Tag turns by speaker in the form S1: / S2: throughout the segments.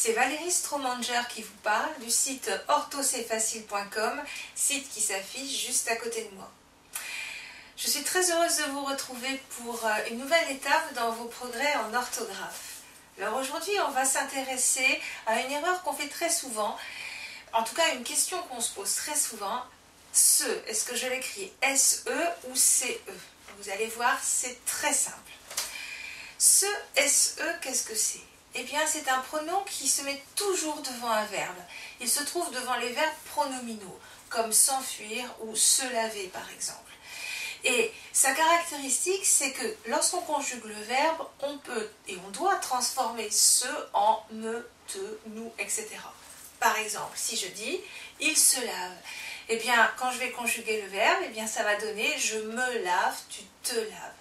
S1: c'est Valérie Stromanger qui vous parle du site orthocfacile.com, site qui s'affiche juste à côté de moi. Je suis très heureuse de vous retrouver pour une nouvelle étape dans vos progrès en orthographe. Alors aujourd'hui, on va s'intéresser à une erreur qu'on fait très souvent, en tout cas une question qu'on se pose très souvent. Ce, est-ce que je l'écris S-E ou C-E? Vous allez voir, c'est très simple. Ce S-E, qu'est-ce que c'est? Eh bien, c'est un pronom qui se met toujours devant un verbe. Il se trouve devant les verbes pronominaux, comme s'enfuir ou se laver, par exemple. Et sa caractéristique, c'est que lorsqu'on conjugue le verbe, on peut et on doit transformer ce en me, te, nous, etc. Par exemple, si je dis « il se lave », eh bien, quand je vais conjuguer le verbe, eh bien, ça va donner « je me lave », tu te laves.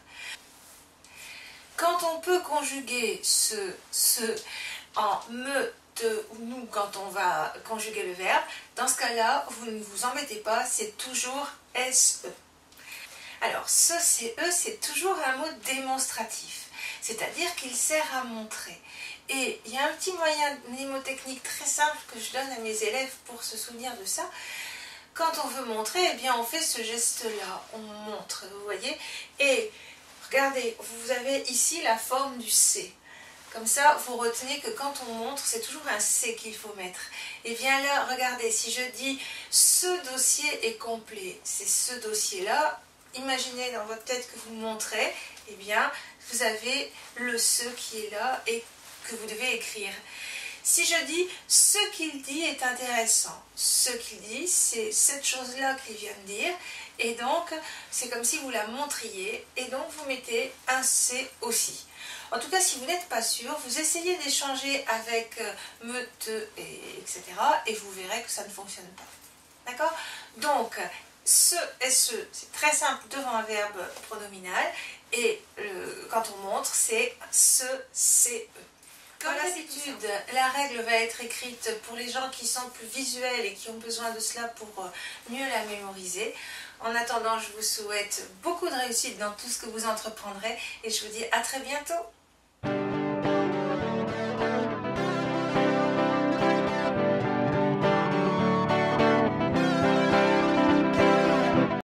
S1: Quand on peut conjuguer ce en me, te ou nous quand on va conjuguer le verbe, dans ce cas-là, vous ne vous embêtez pas, c'est toujours SE. Alors, ce CE, c'est toujours un mot démonstratif, c'est-à-dire qu'il sert à montrer. Et il y a un petit moyen mnémotechnique très simple que je donne à mes élèves pour se souvenir de ça. Quand on veut montrer, eh bien, on fait ce geste-là, on montre, vous voyez. Et regardez, vous avez ici la forme du C. Comme ça, vous retenez que quand on montre, c'est toujours un C qu'il faut mettre. Et bien là, regardez, si je dis « ce dossier est complet », c'est ce dossier-là. Imaginez dans votre tête que vous montrez, eh bien, vous avez le « ce » qui est là et que vous devez écrire. Si je dis « ce qu'il dit est intéressant », ce qu'il dit, c'est cette chose-là qu'il vient de dire, et donc c'est comme si vous la montriez, et donc vous mettez un « C » aussi. En tout cas, si vous n'êtes pas sûr, vous essayez d'échanger avec me, te, etc. et vous verrez que ça ne fonctionne pas. D'accord? Donc, ce SE, c'est très simple devant un verbe pronominal, et quand on montre, c'est ce, CE. Comme d'habitude, la règle va être écrite pour les gens qui sont plus visuels et qui ont besoin de cela pour mieux la mémoriser. En attendant, je vous souhaite beaucoup de réussite dans tout ce que vous entreprendrez et je vous dis à très bientôt.